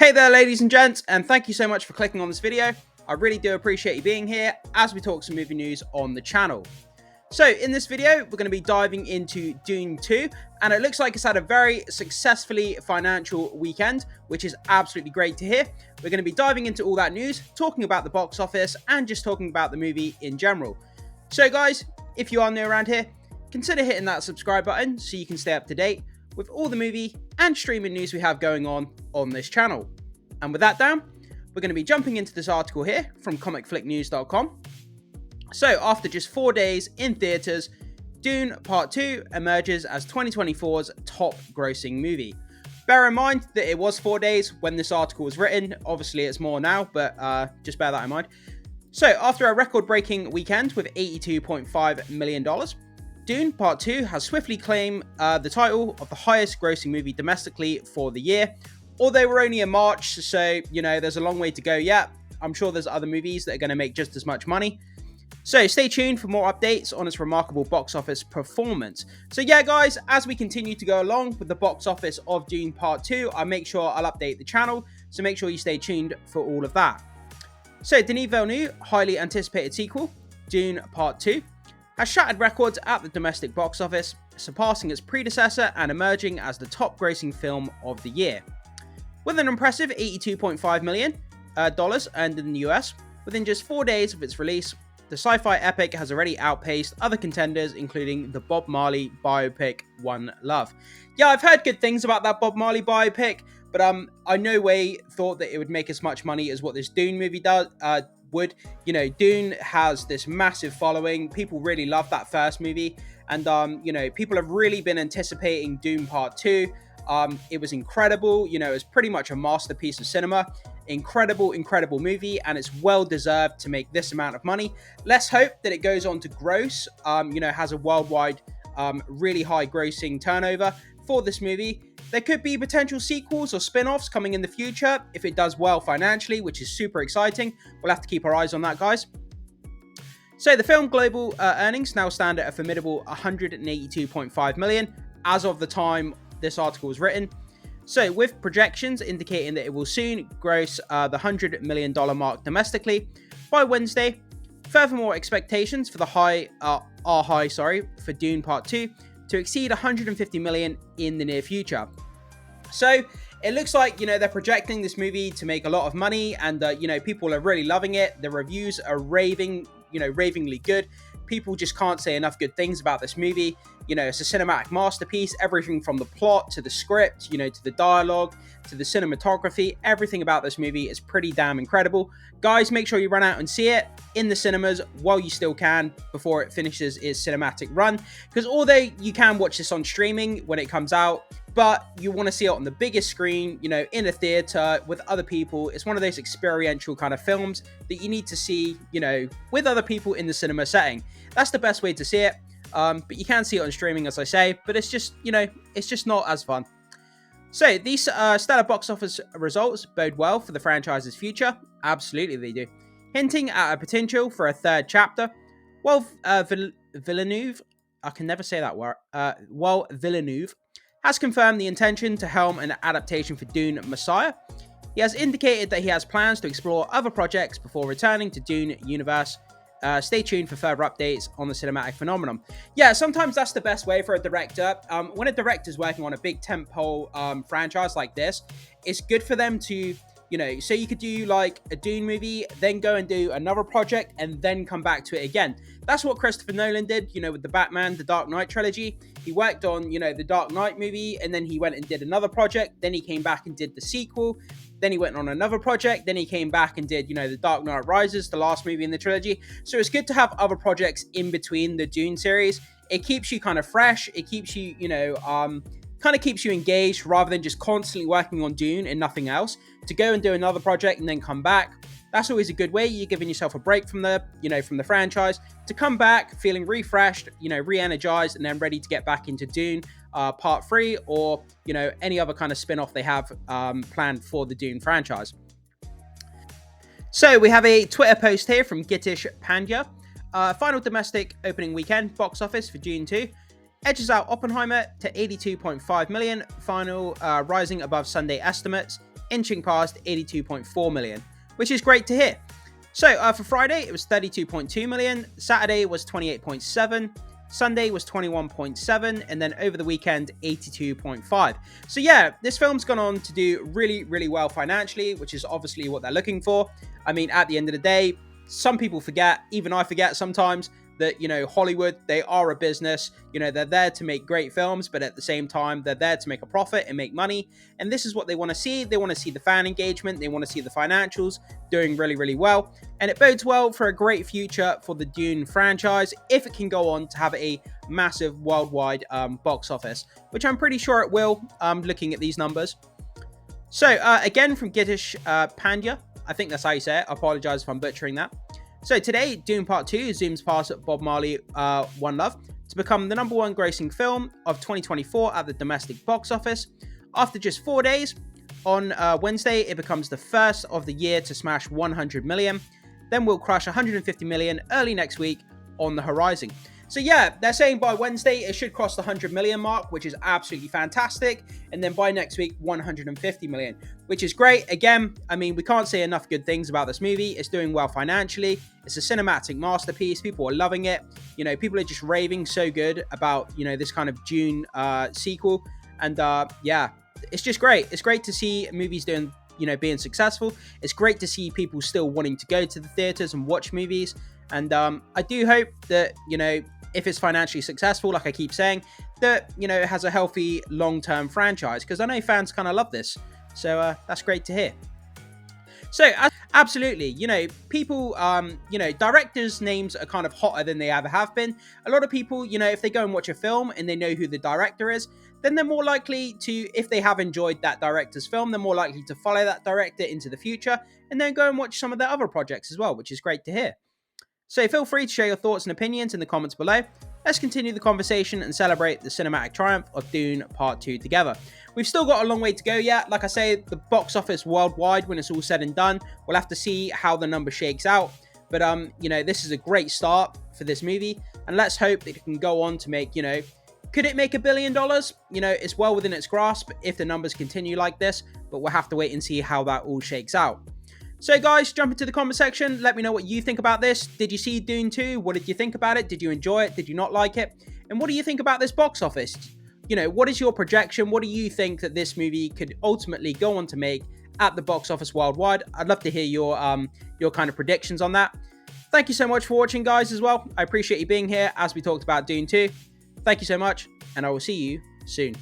Hey there, ladies and gents, and thank you so much for clicking on this video. I really do appreciate you being here as we talk some movie news on the channel. So in this video, we're going to be diving into Dune 2, and it looks like it's had a very successfully financial weekend, which is absolutely great to hear. We're going to be diving into all that news, talking about the box office, and just talking about the movie in general. So guys, if you are new around here, consider hitting that subscribe button so you can stay up to date with all the movie and streaming news we have going on this channel. And with that down, we're going to be jumping into this article here from comicflicknews.com. So after just 4 days in theaters, Dune Part 2 emerges as 2024's top grossing movie. Bear in mind that it was 4 days when this article was written. Obviously it's more now, but just bear that in mind. So after a record-breaking weekend with $82.5 million, Dune Part 2 has swiftly claimed the title of the highest grossing movie domestically for the year. Although we're only in March, so, you know, there's a long way to go yet. I'm sure there's other movies that are going to make just as much money. So stay tuned for more updates on its remarkable box office performance. So yeah, guys, as we continue to go along with the box office of Dune Part 2, I'll make sure I'll update the channel. So make sure you stay tuned for all of that. So Denis Villeneuve's highly anticipated sequel, Dune Part 2, has shattered records at the domestic box office, surpassing its predecessor and emerging as the top grossing film of the year. With an impressive $82.5 million earned in the US, within just 4 days of its release, the sci-fi epic has already outpaced other contenders, including the Bob Marley biopic One Love. Yeah, I've heard good things about that Bob Marley biopic, but I no way thought that it would make as much money as what this Dune movie would. You know, Dune has this massive following. People really love that first movie, and you know, people have really been anticipating Dune Part 2. It was incredible. You know, it's pretty much a masterpiece of cinema. Incredible movie, and it's well deserved to make this amount of money. Let's hope that it goes on to gross, you know, has a worldwide, really high grossing turnover for this movie. There could be potential sequels or spin-offs coming in the future if it does well financially, which is super exciting. We'll have to keep our eyes on that, guys. So the film global earnings now stand at a formidable $182.5 million as of the time this article was written. So with projections indicating that it will soon gross the $100 million mark domestically by Wednesday. Furthermore, expectations for the are high for Dune Part 2 to exceed $150 million in the near future. So it looks like, you know, they're projecting this movie to make a lot of money, and you know, people are really loving it. The reviews are ravingly good. People just can't say enough good things about this movie. You know, it's a cinematic masterpiece. Everything from the plot to the script, you know, to the dialogue, to the cinematography, everything about this movie is pretty damn incredible. Guys, make sure you run out and see it in the cinemas while you still can before it finishes its cinematic run. Because although you can watch this on streaming when it comes out, but you want to see it on the biggest screen, you know, in a theater with other people. It's one of those experiential kind of films that you need to see, you know, with other people in the cinema setting. That's the best way to see it. But you can see it on streaming, as I say, but it's just, you know, it's just not as fun. So these stellar box office results bode well for the franchise's future. Absolutely they do. Hinting at a potential for a third chapter. While Villeneuve, I can never say that word, while Villeneuve has confirmed the intention to helm an adaptation for Dune Messiah, he has indicated that he has plans to explore other projects before returning to Dune universe. Stay tuned for further updates on the cinematic phenomenon. Yeah, sometimes that's the best way for a director. When a director's working on a big tentpole franchise like this, it's good for them to, you know, so you could do like a Dune movie, then go and do another project, and then come back to it again. That's what Christopher Nolan did, you know, with the Batman, the Dark Knight trilogy. He worked on, you know, the Dark Knight movie, and then he went and did another project. Then he came back and did the sequel. Then he went on another project. Then he came back and did, you know, the Dark Knight Rises, the last movie in the trilogy. So it's good to have other projects in between the Dune series. It keeps you kind of fresh. It keeps you, you know, kind of keeps you engaged rather than just constantly working on Dune and nothing else. To go and do another project and then come back, that's always a good way. You're giving yourself a break from the, you know, from the franchise to come back feeling refreshed, you know, re-energized, and then ready to get back into Dune Part 3 or, you know, any other kind of spin-off they have planned for the Dune franchise. So we have a Twitter post here from Gitish Pandya. Final domestic opening weekend box office for Dune 2 edges out Oppenheimer to $82.5 million, final rising above Sunday estimates. inching past 82.4 million, which is great to hear. So for Friday, it was 32.2 million, Saturday was 28.7, Sunday was 21.7, and then over the weekend, 82.5. So yeah, this film's gone on to do really, really well financially, which is obviously what they're looking for. I mean, at the end of the day, some people forget, even I forget sometimes, that, you know, Hollywood, they are a business. You know, they're there to make great films, but at the same time, they're there to make a profit and make money. And this is what they want to see. They want to see the fan engagement. They want to see the financials doing really, really well. And it bodes well for a great future for the Dune franchise if it can go on to have a massive worldwide box office, which I'm pretty sure it will, looking at these numbers. So again, from Gitish Pandya, I think that's how you say it. I apologize if I'm butchering that. So today, Dune Part 2 zooms past Bob Marley One Love to become the #1 grossing film of 2024 at the domestic box office. After just 4 days, on Wednesday, it becomes the first of the year to smash 100 million. Then we'll crush 150 million early next week on the horizon. So yeah, they're saying by Wednesday, it should cross the 100 million mark, which is absolutely fantastic. And then by next week, 150 million, which is great. Again, I mean, we can't say enough good things about this movie. It's doing well financially. It's a cinematic masterpiece. People are loving it. You know, people are just raving so good about, you know, this kind of Dune sequel. And yeah, it's just great. It's great to see movies doing, you know, being successful. It's great to see people still wanting to go to the theaters and watch movies. And I do hope that, you know, if it's financially successful, like I keep saying, that, you know, it has a healthy long-term franchise, because I know fans kind of love this. So that's great to hear. So absolutely, you know, people, you know, directors' names are kind of hotter than they ever have been. A lot of people, you know, if they go and watch a film and they know who the director is, then they're more likely to, if they have enjoyed that director's film, they're more likely to follow that director into the future and then go and watch some of their other projects as well, which is great to hear. So feel free to share your thoughts and opinions in the comments below. Let's continue the conversation and celebrate the cinematic triumph of Dune Part 2 together. We've still got a long way to go yet. Like I say, the box office worldwide, when it's all said and done, we'll have to see how the number shakes out. But, you know, this is a great start for this movie. And let's hope that it can go on to make, you know, could it make $1 billion? You know, it's well within its grasp if the numbers continue like this. But we'll have to wait and see how that all shakes out. So guys, jump into the comment section. Let me know what you think about this. Did you see Dune 2? What did you think about it? Did you enjoy it? Did you not like it? And what do you think about this box office? You know, what is your projection? What do you think that this movie could ultimately go on to make at the box office worldwide? I'd love to hear your kind of predictions on that. Thank you so much for watching, guys, as well. I appreciate you being here as we talked about Dune 2. Thank you so much, and I will see you soon.